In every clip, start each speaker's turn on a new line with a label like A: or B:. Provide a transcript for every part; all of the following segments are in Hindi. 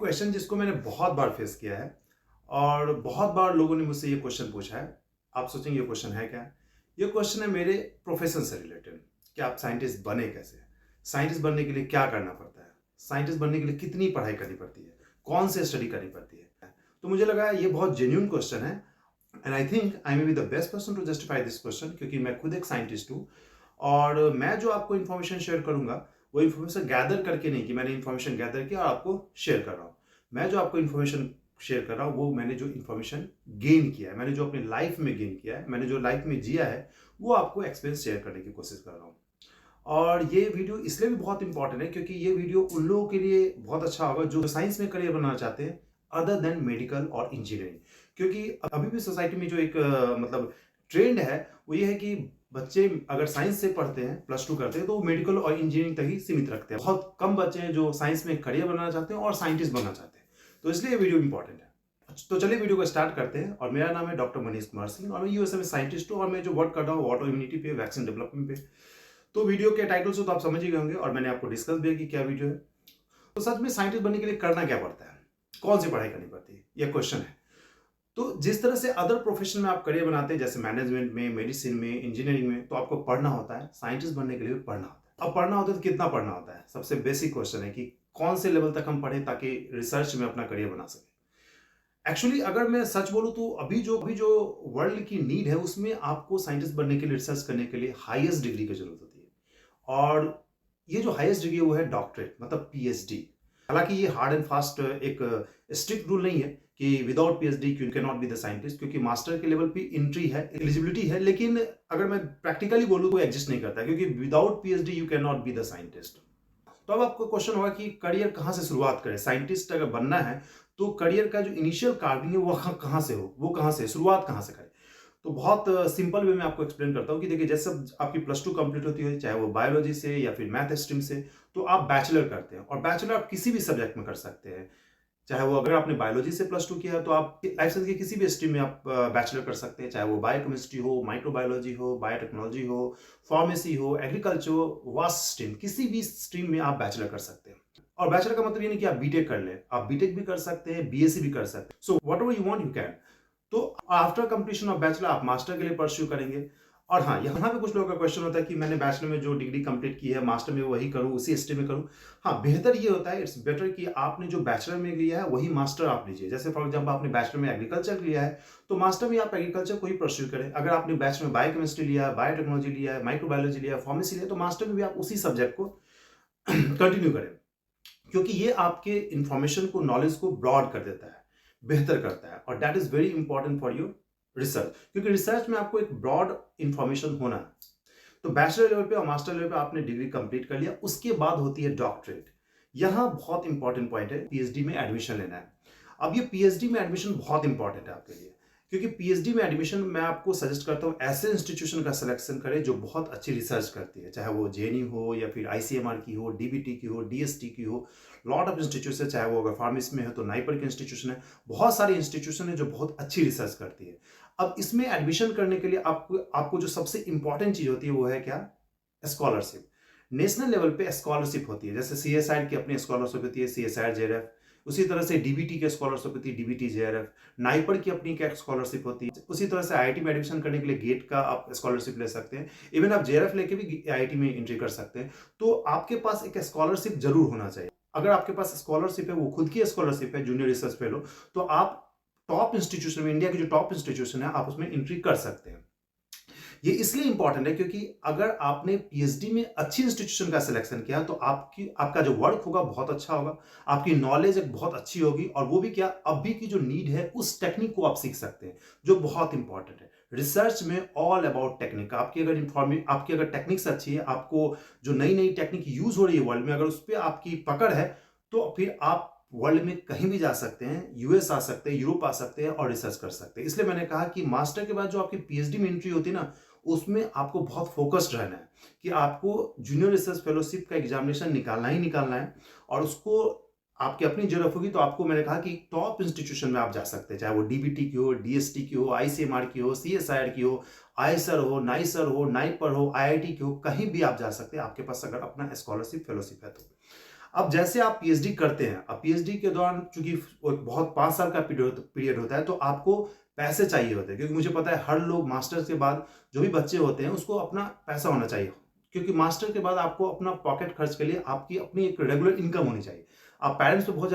A: क्वेश्चन जिसको मैंने बहुत बार फेस किया है और बहुत बार लोगों ने मुझसे ये क्वेश्चन पूछा है। आप सोचेंगे ये क्वेश्चन है क्या? ये क्वेश्चन है मेरे प्रोफेशन से रिलेटेड कि आप साइंटिस्ट बने कैसे? साइंटिस्ट बनने के लिए क्या करना पड़ता है? साइंटिस्ट बनने के लिए कितनी पढ़ाई करनी पड़ती है? कौन से स्टडी करनी पड़ती है? तो मुझे लगा ये बहुत जेन्युइन क्वेश्चन है and I think I may be the best person to justify this question, क्योंकि मैं खुद एक साइंटिस्ट हूँ और मैं जो आपको इन्फॉर्मेशन शेयर करूंगा वो इन्फॉर्मेशन गैदर करके नहीं कि मैंने इन्फॉर्मेशन गैदर किया और आपको शेयर कर रहा हूँ। मैं जो आपको इन्फॉर्मेशन शेयर कर रहा हूँ वो मैंने जो इन्फॉर्मेशन गेन किया है, मैंने जो अपनी लाइफ में गेन किया है, मैंने जो लाइफ में जिया है, वो आपको एक्सपीरियंस शेयर करने की कोशिश कर रहा हूँ। और ये वीडियो इसलिए भी बहुत इंपॉर्टेंट है क्योंकि ये वीडियो उन लोगों के लिए बहुत अच्छा होगा जो साइंस में करियर बनाना चाहते हैं अदर देन मेडिकल और इंजीनियरिंग। क्योंकि अभी भी सोसाइटी में जो एक मतलब ट्रेंड है वो ये है कि बच्चे अगर साइंस से पढ़ते हैं, प्लस टू करते हैं, तो वो मेडिकल और इंजीनियरिंग तक ही सीमित रखते हैं। बहुत कम बच्चे हैं जो साइंस में करियर बनाना चाहते हैं और साइंटिस्ट बनना चाहते हैं। तो इसलिए ये वीडियो इंपॉर्टेंट है। तो चलिए वीडियो को स्टार्ट करते हैं। और मेरा नाम है डॉक्टर मनीष कुमार सिंह और मैं यूएसए में साइंटिस्ट हूँ और मैं जो वर्क कर रहा हूँ ऑटो इम्यूनिटी पे, वैक्सीन डेवलपमेंट पे। तो वीडियो के टाइटल से तो आप समझ ही गए होंगे और मैंने आपको डिस्कस भी किया कि क्या वीडियो है। तो सच में साइंटिस्ट बनने के लिए करना क्या पड़ता है, कौन सी पढ़ाई करनी पड़ती है, यह क्वेश्चन है। तो जिस तरह से अदर प्रोफेशन में आप करियर बनाते हैं, जैसे मैनेजमेंट में, मेडिसिन में, इंजीनियरिंग में, तो आपको पढ़ना होता है। साइंटिस्ट बनने के लिए भी पढ़ना होता है। अब पढ़ना होता है तो कितना पढ़ना होता है? सबसे बेसिक क्वेश्चन है कि कौन से लेवल तक हम पढ़ें ताकि रिसर्च में अपना करियर बना सके। एक्चुअली अगर मैं सच बोलूं तो अभी जो वर्ल्ड की नीड है उसमें आपको साइंटिस्ट बनने के लिए, रिसर्च करने के लिए हाईएस्ट डिग्री की जरूरत होती है। और ये जो हाईएस्ट डिग्री है वो है डॉक्टरेट, मतलब पीएचडी। हालांकि ये हार्ड एंड फास्ट एक स्ट्रिक्ट रूल नहीं है कि without PhD you can not be the scientist, क्योंकि मास्टर के लेवल पे एंट्री है, एलिजिबिलिटी है। लेकिन अगर मैं प्रैक्टिकली बोलूं तो एग्जिस्ट नहीं करता, क्योंकि without PhD you can not be the scientist. तो अब आपको क्वेश्चन होगा कि करियर कहाँ से शुरुआत करें? साइंटिस्ट अगर बनना है तो करियर का जो इनिशियल कार्विंग है वो कहाँ से हो, वो कहाँ से शुरुआत कहाँ से करें? तो बहुत सिंपल वे में आपको एक्सप्लेन करता हूँ कि देखिए, जैसे आपकी प्लस टू कंप्लीट होती है, चाहे वो बायोलॉजी से या फिर मैथ स्ट्रीम से, तो आप बैचलर करते हैं। और बैचलर आप किसी भी सब्जेक्ट में कर सकते हैं, चाहे वो अगर आपने बायोलॉजी से प्लस टू किया है तो आप लाइफ साइंस के किसी भी स्ट्रीम में आप बैचलर कर सकते हैं, चाहे वो बायोकेमिस्ट्री हो, माइक्रोबायोलॉजी हो, बायोटेक्नोलॉजी हो, फार्मेसी हो, एग्रीकल्चर हो, वास्ट स्ट्रीम, किसी भी स्ट्रीम में आप बैचलर कर सकते हैं। और बैचलर का मतलब ये नहीं कि आप बीटेक कर ले, आप बीटेक भी कर सकते हैं, बीएससी भी कर सकते हैं। So what ever you want you can. तो आफ्टर कंप्लीशन ऑफ बैचलर आप मास्टर के लिए परस्यू करेंगे। और हाँ, यहाँ पे कुछ लोगों का क्वेश्चन होता है कि मैंने बैचलर में जो डिग्री कंप्लीट की है, मास्टर में वही करूँ, उसी स्ट्रीम में करूँ। हाँ, बेहतर ये होता है, इट्स बेटर कि आपने जो बैचलर में लिया है वही मास्टर आप लीजिए। जैसे फॉर एग्जाम्पल आपने बैचलर में एग्रीकल्चर लिया है तो मास्टर में आप एग्रीकल्चर को ही परस्यू करें। अगर आपने बैचलर में बायोकेमिस्ट्री लिया है, बायोटेक्नोलॉजी लिया है, माइक्रोबायोलॉजी लिया है, फार्मेसी लिया है, तो मास्टर में भी आप उसी सब्जेक्ट को कंटिन्यू करें, क्योंकि ये आपके इंफॉर्मेशन को, नॉलेज को ब्रॉड कर देता है, बेहतर करता है। और that is very important for your research, क्योंकि रिसर्च में आपको एक ब्रॉड इंफॉर्मेशन होना है। तो बैचलर लेवल पे और मास्टर लेवल पे आपने डिग्री कंप्लीट कर लिया, उसके बाद होती है डॉक्टरेट। यहां बहुत इंपॉर्टेंट पॉइंट है, पीएचडी में एडमिशन लेना है। अब ये पीएचडी में एडमिशन बहुत इंपॉर्टेंट है आपके लिए, क्योंकि पीएचडी में एडमिशन मैं आपको सजेस्ट करता हूं ऐसे इंस्टीट्यूशन का सिलेक्शन करें जो बहुत अच्छी रिसर्च करती है, चाहे वो जेएनयू हो या फिर आईसीएमआर की हो, डीबीटी की हो, डीएसटी की हो। लॉट ऑफ इंस्टीट्यूशन है, चाहे वो अगर फार्मेसी में है तो नाइपर के इंस्टीट्यूशन है। बहुत सारे इंस्टीट्यूशन है जो बहुत अच्छी रिसर्च करती है। अब इसमें एडमिशन करने के लिए आपको जो सबसे इंपॉर्टेंट चीज होती है वो है क्या? स्कॉलरशिप। नेशनल लेवल पे स्कॉलरशिप होती है, जैसे सीएसआईआर की अपनी स्कॉलरशिप होती है, सीएसआईआर जेआरएफ। उसी तरह से डीबीटी की स्कॉलरशिप होती है, डीबीटी जेआरएफ। नाइपर की अपनी क्या स्कॉलरशिप होती है। उसी तरह से आईआईटी में एडमिशन करने के लिए गेट का आप स्कॉलरशिप ले सकते हैं। इवन आप जेआरएफ लेके भी आईआईटी में एंट्री कर सकते हैं। तो आपके पास एक स्कॉलरशिप जरूर होना चाहिए। अगर आपके पास स्कॉलरशिप है, वो खुद की स्कॉलरशिप है, जूनियर रिसर्च फेलो, तो आप टॉप इंस्टीट्यूशन में, इंडिया की जो टॉप इंस्टीट्यूशन है, आप उसमें एंट्री कर सकते हैं। ये इसलिए इंपॉर्टेंट है क्योंकि अगर आपने पीएचडी में अच्छी इंस्टीट्यूशन का सिलेक्शन किया तो आपका जो वर्क होगा बहुत अच्छा होगा, आपकी नॉलेज एक बहुत अच्छी होगी। और वो भी क्या, अभी की जो नीड है उस टेक्निक को आप सीख सकते हैं, जो बहुत इंपॉर्टेंट है। रिसर्च में ऑल अबाउट टेक्निक। आपकी अगर टेक्निक्स अच्छी है, आपको जो नई नई टेक्निक यूज हो रही है वर्ल्ड में, अगर उस पर आपकी पकड़ है, तो फिर आप वर्ल्ड में कहीं भी जा सकते हैं, यूएस आ सकते हैं, यूरोप आ सकते हैं और रिसर्च कर सकते हैं। इसलिए मैंने कहा कि मास्टर के बाद जो आपकी पीएचडी में एंट्री होती है ना, उसमें आपको बहुत फोकस्ड रहना है कि आपको जूनियर रिसर्च फेलोशिप का एग्जामिनेशन निकालना ही निकालना है। और उसको आपकी अपनी जरूरत होगी तो आपको, मैंने कहा कि टॉप इंस्टीट्यूशन में आप जा सकते हैं, चाहे वो डीबीटी की हो, डीएसटी की हो, आईसीएमआर की हो, सीएसआईआर की हो, आईसर हो, नाइसर हो, नाइपर हो, आईआईटी की हो, कहीं भी आप जा सकते हैं, आपके पास अगर अपना स्कॉलरशिप फेलोशिप है तो। अब जैसे आप पीएचडी करते हैं, अब पीएचडी के दौरान चूंकि बहुत 5 साल का पीरियड होता है, तो आपको पैसे चाहिए होते हैं, क्योंकि मुझे पता है हर लोग मास्टर्स के बाद जो भी बच्चे होते हैं उसको अपना पैसा होना चाहिए, क्योंकि मास्टर के बाद आपको अपना पॉकेट खर्च के लिए आपकी अपनी एक रेगुलर इनकम होनी चाहिए। आप पेरेंट्स पे बहुत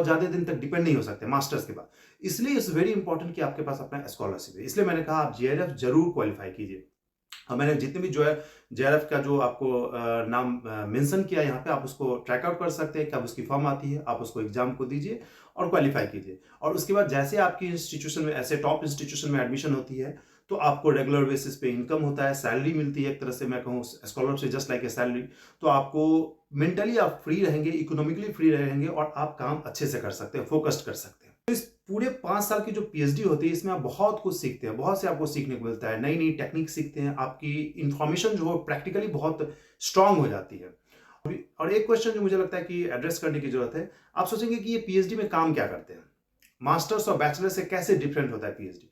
A: ज्यादा दिन तक डिपेंड नहीं हो सकते मास्टर्स के बाद। इसलिए इट्स वेरी इंपॉर्टेंट कि आपके पास अपना स्कॉलरशिप है। इसलिए मैंने कहा आप जेआरएफ जरूर क्वालिफाई कीजिए। और मैंने जितने भी जो है जेआरएफ का जो आपको नाम मेंशन किया यहाँ पे, आप उसको ट्रैक आउट कर सकते हैं, कब उसकी फॉर्म आती है, आप उसको एग्जाम को दीजिए और क्वालिफाई कीजिए। और उसके बाद जैसे आपकी इंस्टीट्यूशन में, ऐसे टॉप इंस्टीट्यूशन में एडमिशन होती है, तो आपको रेगुलर बेसिस पे इनकम होता है, सैलरी मिलती है, एक तरह से मैं कहूँ scholarship just like a salary. तो आपको मेंटली आप फ्री रहेंगे, इकोनॉमिकली फ्री रहेंगे और आप काम अच्छे से कर सकते हैं, फोकस्ड कर सकते हैं। तो इस पूरे 5 साल की जो पीएचडी होती है, इसमें आप बहुत कुछ सीखते हैं, बहुत से आपको सीखने को मिलता है, नई नई टेक्निक सीखते हैं, आपकी इंफॉर्मेशन जो हो प्रैक्टिकली बहुत स्ट्रांग हो जाती है। और एक क्वेश्चन जो मुझे लगता है कि एड्रेस करने की जरूरत है, आप सोचेंगे कि ये पीएचडी में काम क्या करते हैं, मास्टर्स और बैचलर से कैसे डिफरेंट होता है पीएचडी।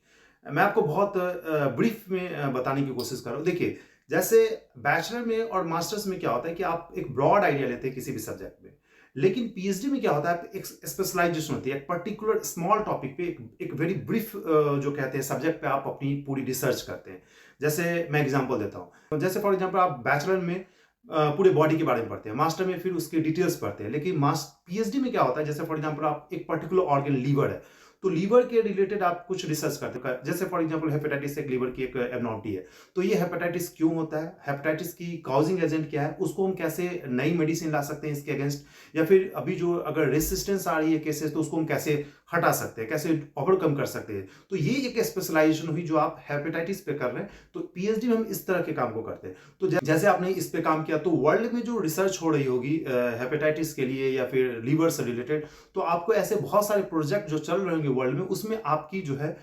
A: मैं आपको बहुत ब्रीफ में बताने की कोशिश कर रहा हूँ। देखिए, जैसे बैचलर में और मास्टर्स में क्या होता है कि आप एक ब्रॉड आइडिया लेते हैं किसी भी सब्जेक्ट में, लेकिन पीएचडी में क्या होता है, एक स्पेशलाइजेशन होती है, एक पर्टिकुलर स्मॉल टॉपिक पे एक वेरी ब्रीफ जो कहते हैं सब्जेक्ट पे आप अपनी पूरी रिसर्च करते हैं। जैसे मैं एग्जांपल देता हूँ, जैसे फॉर एग्जांपल आप बैचलर में पूरे बॉडी के बारे में पढ़ते हैं, मास्टर में फिर उसके डिटेल्स पढ़ते हैं, लेकिन पीएचडी में क्या होता है, जैसे फॉर एग्जांपल आप एक पर्टिकुलर ऑर्गन लीवर है, तो लीवर के रिलेटेड आप कुछ रिसर्च करते हैं। जैसे फॉर एग्जांपल हेपेटाइटिस एक लीवर की एक एबनॉर्मलिटी है, तो ये हेपेटाइटिस क्यों होता है, हेपेटाइटिस की कॉजिंग एजेंट क्या है, उसको हम कैसे नई मेडिसिन ला सकते हैं इसके अगेंस्ट, या फिर अभी जो अगर रेसिस्टेंस आ रही है केसेस, तो उसको हम कैसे हटा सकते हैं, कैसे ओवरकम कर सकते हैं। तो ये एक स्पेशलाइजेशन हुई जो आप हेपेटाइटिस पे कर रहे हैं। तो पीएचडी में हम इस तरह के काम को करते हैं। तो जैसे आपने इस पे काम किया, तो वर्ल्ड में जो रिसर्च हो रही होगी हेपेटाइटिस के लिए या फिर लीवर से रिलेटेड, तो आपको ऐसे बहुत सारे प्रोजेक्ट जो चल रहे होंगे वर्ल्ड में, उसमें आपकी जो है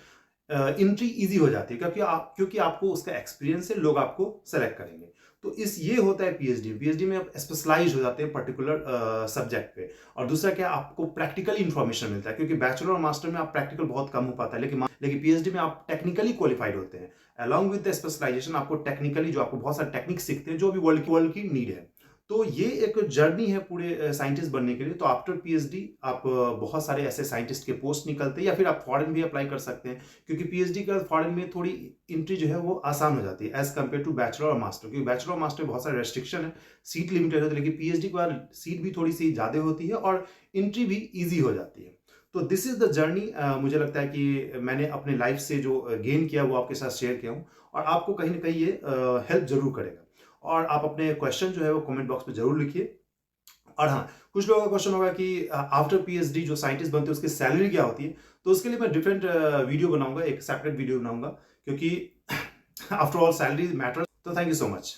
A: एंट्री इजी हो जाती है, क्योंकि आपको उसका एक्सपीरियंस है, लोग आपको सेलेक्ट करेंगे। तो ये होता है पीएचडी में आप स्पेशलाइज हो जाते हैं पर्टिकुलर सब्जेक्ट पे। और दूसरा क्या, आपको प्रैक्टिकल इंफॉर्मेशन मिलता है, क्योंकि बैचलर और मास्टर में आप प्रैक्टिकल बहुत कम हो पाता है, लेकिन पीएचडी में आप टेक्निकली क्वालिफाइड होते हैं। अलॉन्ग विद द स्पेशलाइजेशन आपको टेक्निकली जो आपको बहुत सारे टेक्निक सीखते हैं, जो भी वर्ल्ड की नीड है। तो ये एक जर्नी है पूरे साइंटिस्ट बनने के लिए। तो आफ्टर पीएचडी आप बहुत सारे ऐसे साइंटिस्ट के पोस्ट निकलते हैं, या फिर आप फॉरेन भी अप्लाई कर सकते हैं, क्योंकि पीएचडी के बाद फॉरेन में थोड़ी एंट्री जो है वो आसान हो जाती है एज कम्पेयर टू बैचलर और मास्टर, क्योंकि बैचलर और मास्टर में बहुत सारे रेस्ट्रिक्शन है, सीट लिमिटेड होती है, लेकिन पीएचडी के बाद सीट भी थोड़ी सी ज्यादा होती है और एंट्री भी ईजी हो जाती है। तो दिस इज द जर्नी। मुझे लगता है कि मैंने अपने लाइफ से जो गेन किया वो आपके साथ शेयर किया हूँ, और आपको कहीं ना कहीं ये हेल्प जरूर करेगा। और आप अपने क्वेश्चन जो है वो कमेंट बॉक्स में जरूर लिखिए। और हाँ, कुछ लोगों का क्वेश्चन होगा कि आफ्टर पीएचडी जो साइंटिस्ट बनते हैं उसकी सैलरी क्या होती है, तो उसके लिए मैं डिफरेंट वीडियो बनाऊंगा, एक सेपरेट वीडियो बनाऊंगा, क्योंकि आफ्टर ऑल सैलरी मैटर्स। तो थैंक यू सो मच।